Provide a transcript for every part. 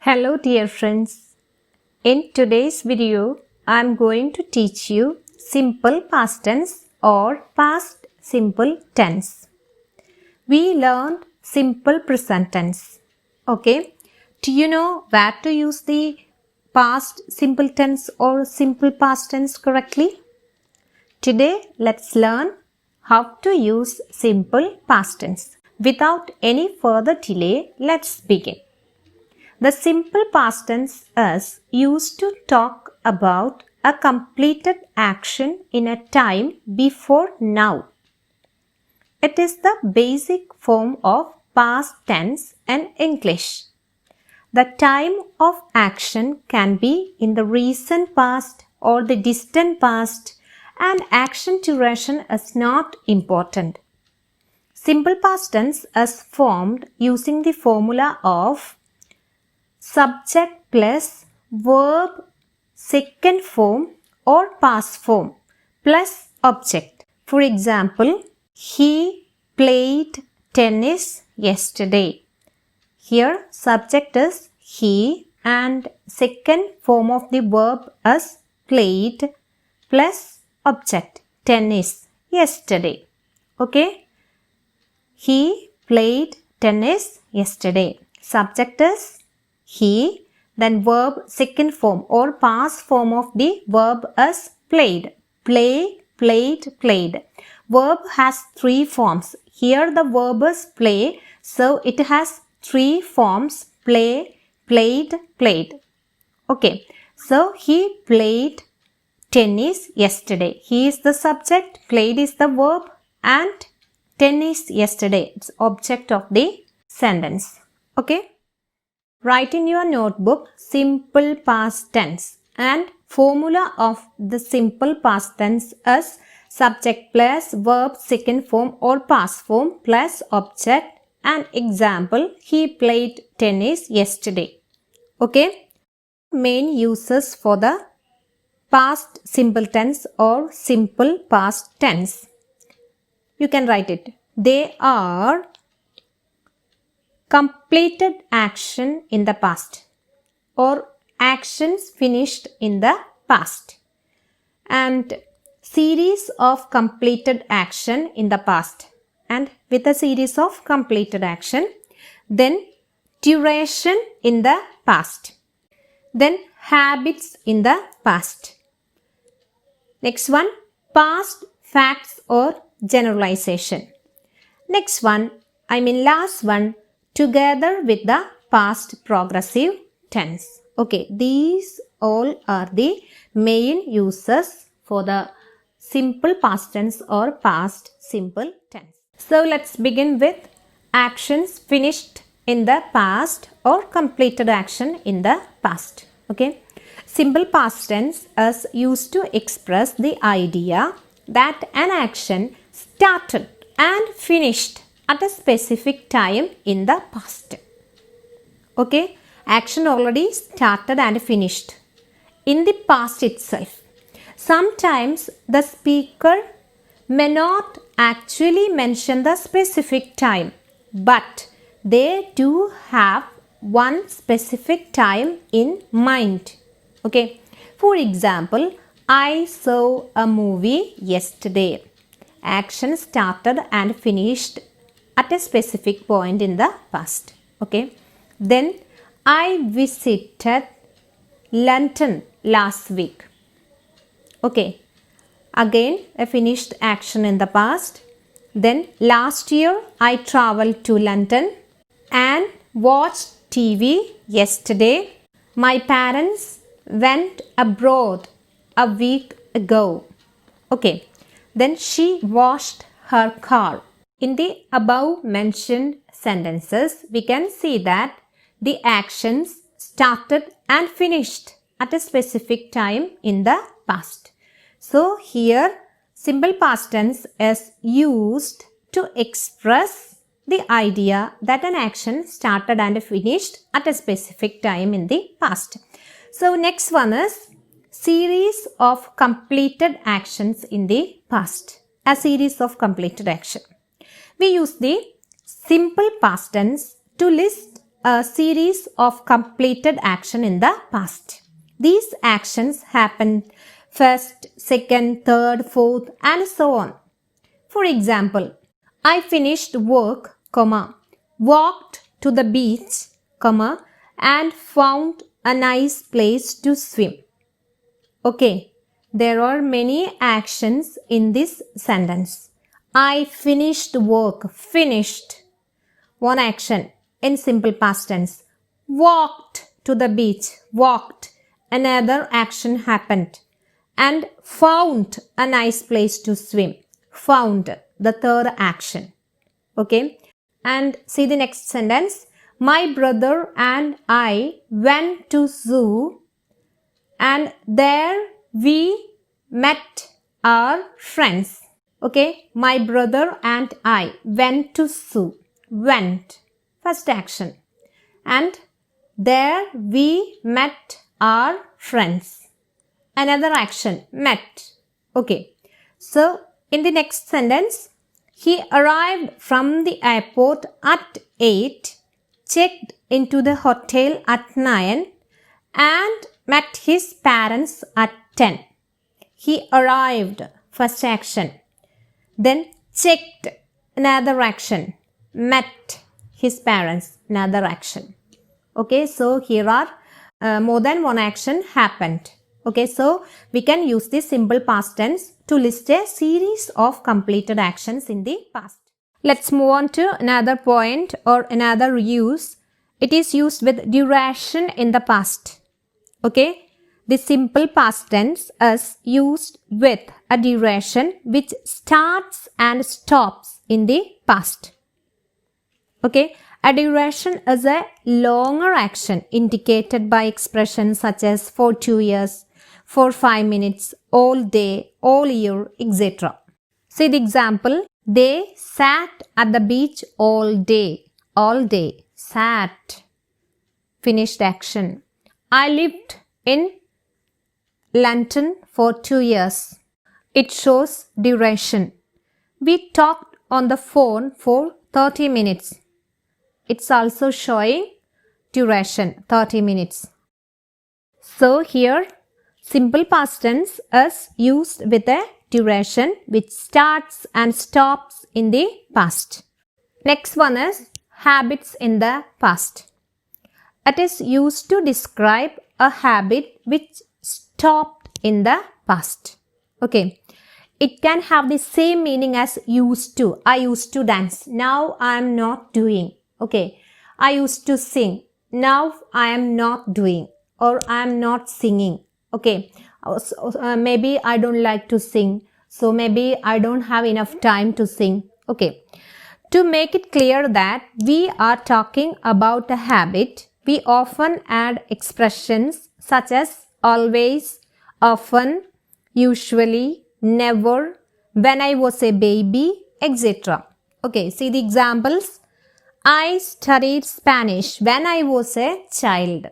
Hello dear friends. In today's video, I am going to teach you simple past tense or past simple tense. We learned simple present tense. Okay. Do you know where to use the past simple tense or simple past tense correctly? Today, let's learn how to use simple past tense. Without any further delay, let's begin. The simple past tense is used to talk about a completed action in a time before now. It is the basic form of past tense in English. The time of action can be in the recent past or the distant past, and action duration is not important. Simple past tense is formed using the formula of subject plus verb second form or past form plus object. For example, he played tennis yesterday. Here subject is he and second form of the verb is played plus object tennis yesterday. Okay? He played tennis yesterday. Subject is he, then verb second form or past form of the verb is played. Play, played, played. Verb has three forms. Here the verb is play, so it has three forms: play, played, played. Okay, so he played tennis yesterday. He is the subject, played is the verb, and tennis yesterday. It's object of the sentence. Okay. Write in your notebook simple past tense, and formula of the simple past tense is subject plus verb second form or past form plus object. An example, he played tennis yesterday. Okay. Main uses for the past simple tense or simple past tense. You can write it. They are completed action in the past or actions finished in the past, and series of completed action in the past, and with a series of completed action, then duration in the past, then habits in the past. Next one, past facts or generalization. Next one, last one, together with the past progressive tense. Okay, these all are the main uses for the simple past tense or past simple tense. So let's begin with actions finished in the past or completed action in the past. Okay, simple past tense is used to express the idea that an action started and finished at a specific time in the past. Okay, action already started and finished in the past itself. Sometimes the speaker may not actually mention the specific time, but they do have one specific time in mind. Okay, for example, I saw a movie yesterday. Action started and finished at a specific point in the past. Okay. Then I visited London last week. Okay. Again, a finished action in the past. Then last year I traveled to London and watched TV yesterday. My parents went abroad a week ago. Okay. Then she washed her car. In the above mentioned sentences, we can see that the actions started and finished at a specific time in the past. So here, simple past tense is used to express the idea that an action started and finished at a specific time in the past. So next one is series of completed actions in the past. A series of completed action. We use the simple past tense to list a series of completed action in the past. These actions happened first, second, third, fourth, and so on. For example, I finished work, walked to the beach, and found a nice place to swim. Okay, there are many actions in this sentence. I finished work, finished. One action in simple past tense. Walked to the beach, walked. Another action happened. And found a nice place to swim. Found, the third action. Okay, and see the next sentence. My brother and I went to zoo and there we met our friends. Okay, my brother and I went to zoo. Went, first action. And there we met our friends. Another action, met. Okay, so in the next sentence, he arrived from the airport at 8, checked into the hotel at 9, and met his parents at 10. He arrived, first action. Then checked, another action. Met his parents, another action. Okay, so here are more than one action happened. Okay, so we can use this simple past tense to list a series of completed actions in the past. Let's move on to another point or another use. It is used with duration in the past. Okay, the simple past tense is used with a duration which starts and stops in the past. Okay, a duration is a longer action indicated by expressions such as for 2 years, for 5 minutes, all day, all year, etc. See the example. They sat at the beach all day. All day. Sat. Finished action. I lived in London for 2 years. It shows duration. We talked on the phone for 30 minutes. It's also showing duration, 30 minutes. So here, simple past tense is used with a duration which starts and stops in the past. Next one is habits in the past. It is used to describe a habit which stopped in the past. Okay. It can have the same meaning as used to. I used to dance. Now I am not doing. Okay, I used to sing. Now I am not doing or I am not singing. Okay, maybe I don't like to sing. So maybe I don't have enough time to sing. Okay, to make it clear that we are talking about a habit, we often add expressions such as always, often, usually, never, when I was a baby, etc. Okay, see the examples. I studied Spanish when I was a child.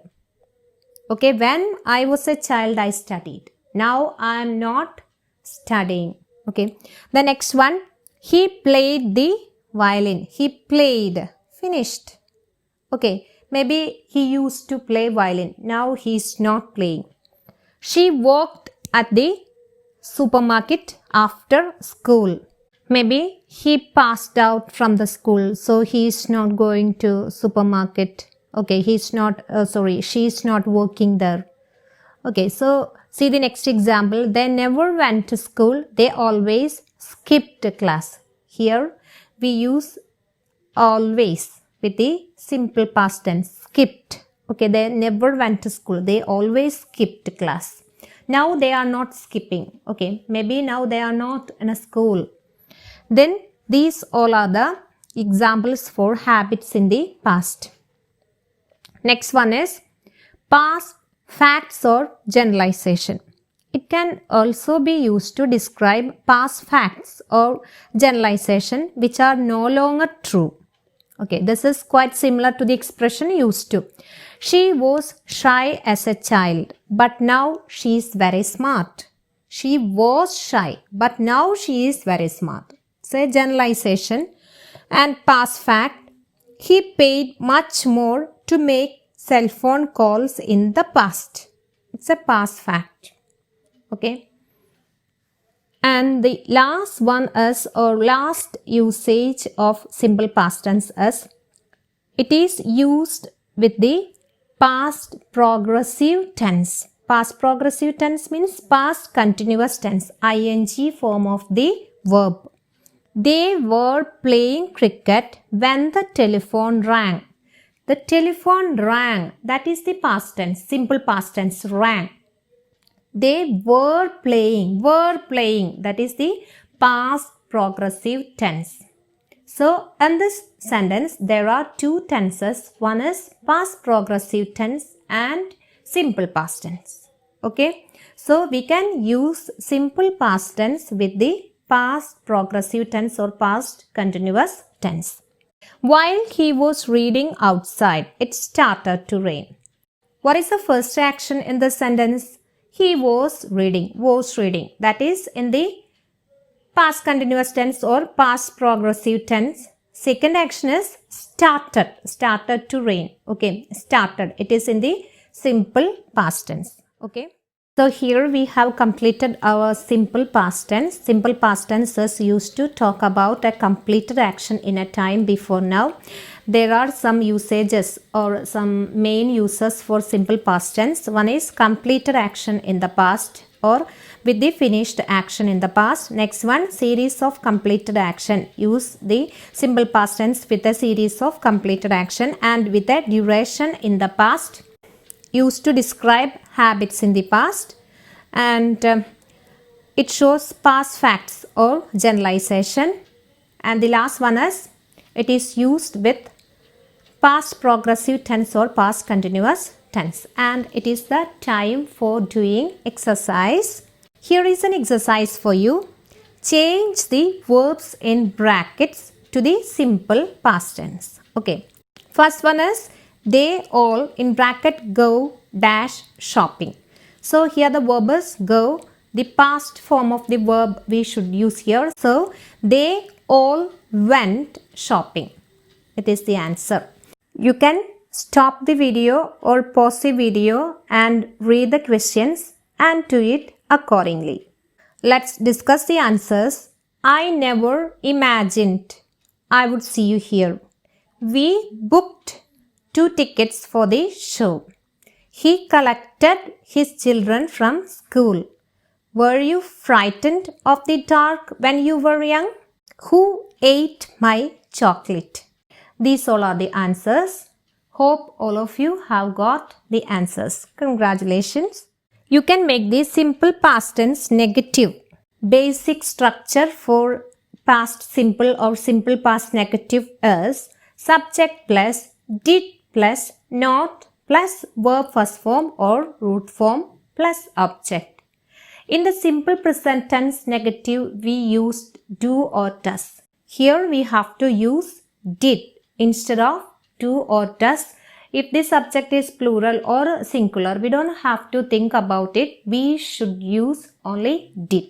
Okay, when I was a child, I studied. Now I am not studying. Okay, the next one. He played the violin. He played. Finished. Okay, maybe he used to play violin. Now he is not playing. She worked at the supermarket after school. Maybe he passed out from the school, so he is not going to supermarket. Okay, he's not, she is not working there. Okay, so see the next example. They never went to school. They always skipped class. Here we use always with the simple past tense. Skipped. Okay, they never went to school. They always skipped class. Now they are not skipping. Okay, maybe now they are not in a school. Then these all are the examples for habits in the past. Next one is past facts or generalization. It can also be used to describe past facts or generalization which are no longer true. Okay, this is quite similar to the expression used to. She was shy as a child, but now she is very smart. She was shy, but now she is very smart. Say generalization and past fact. he paid much more to make cell phone calls in the past. It's a past fact. Okay. And the last one is, or last usage of simple past tense is, it is used with the past progressive tense. Past progressive tense means past continuous tense, ing form of the verb. They were playing cricket when the telephone rang. The telephone rang. That is the past tense, simple past tense, rang. They were playing. That is the past progressive tense. So, in this sentence, there are two tenses. One is past progressive tense and simple past tense. Okay. So, we can use simple past tense with the past progressive tense or past continuous tense. While he was reading outside, it started to rain. What is the first action in the sentence? He was reading. That is in the past continuous tense or past progressive tense. Second action is started to rain. Okay, started. It is in the simple past tense. Okay. So here we have completed our simple past tense. Simple past tense is used to talk about a completed action in a time before now. There are some usages or some main uses for simple past tense. One is completed action in the past or with the finished action in the past. Next one, series of completed action. Use the simple past tense with a series of completed action and with a duration in the past. Used to describe habits in the past, and it shows past facts or generalization. And the last one is, it is used with past progressive tense or past continuous tense, and it is the time for doing exercise. Here is an exercise for you. Change the verbs in brackets to the simple past tense. Okay. First one is, they all in bracket go dash shopping. So here the verb is go. The past form of the verb we should use here. So they all went shopping. It is the answer. You can stop the video or pause the video and read the questions and do it accordingly. Let's discuss the answers. I never imagined I would see you here. We booked 2 tickets for the show. He collected his children from school. Were you frightened of the dark when you were young? Who ate my chocolate? These all are the answers. Hope all of you have got the answers. Congratulations. You can make the simple past tense negative. Basic structure for past simple or simple past negative is subject plus did plus not plus verb first form or root form plus object. In the simple present tense negative, we used do or does. Here we have to use did instead of do or does. If the subject is plural or singular, we don't have to think about it. We should use only did.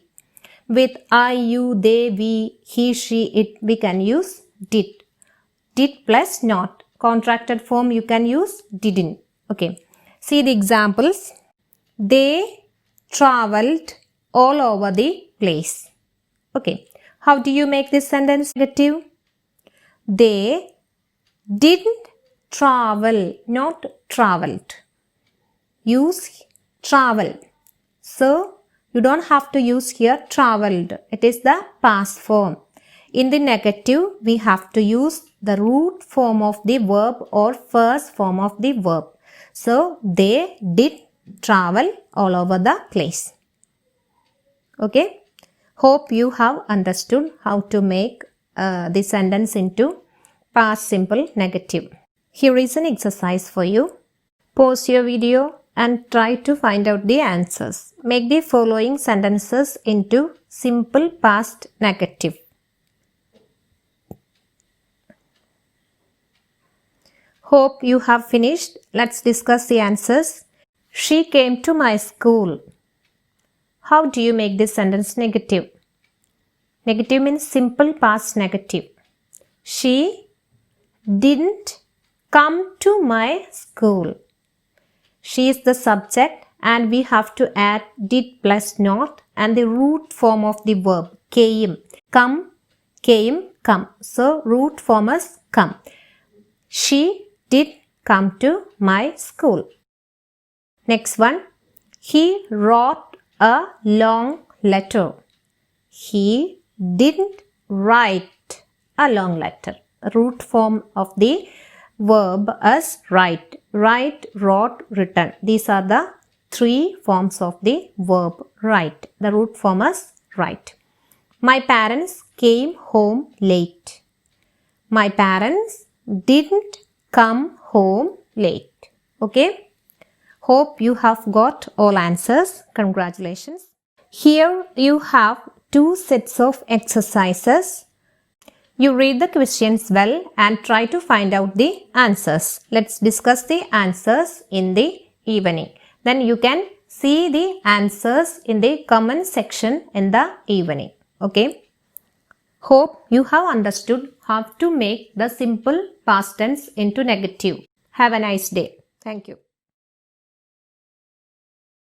With I, you, they, we, he, she, it, we can use did. Did plus not. Contracted form you can use didn't. Okay. See the examples. They traveled all over the place. Okay. How do you make this sentence negative? They didn't travel, not traveled. Use travel. So, you don't have to use here traveled. It is the past form. In the negative, we have to use the root form of the verb or first form of the verb. So, they did travel all over the place. Okay. Hope you have understood how to make the sentence into past simple negative. Here is an exercise for you. Pause your video and try to find out the answers. Make the following sentences into simple past negative. Hope you have finished. Let's discuss the answers. She came to my school. How do you make this sentence negative? Negative means simple past negative. She didn't come to my school. She is the subject and we have to add did plus not and the root form of the verb came. Come, came, come. So root form is come. She did come to my school. Next one. He wrote a long letter. He didn't write a long letter. The root form of the verb is write. Write, wrote, written. These are the three forms of the verb write. The root form is write. My parents came home late. My parents didn't come home late. Okay. Hope you have got all answers. Congratulations. Here you have two sets of exercises. You read the questions well and try to find out the answers. Let's discuss the answers in the evening. Then you can see the answers in the comment section in the evening. Okay. Hope you have understood how to make the simple past tense into negative. Have a nice day. Thank you.